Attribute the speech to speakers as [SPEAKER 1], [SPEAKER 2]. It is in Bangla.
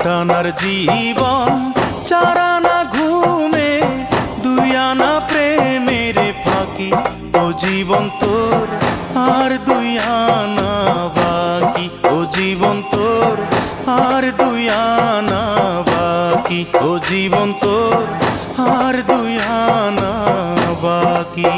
[SPEAKER 1] আটানার জীবন, চারানা ঘুমে, দুই আনা প্রেমের ফাঁকি। ও জীবন তোর আর দুই আনা বাকি, ও জীবন তোর আর দুই আনা বাকি, ও জীবন তোর আর দুই আনা বাকি।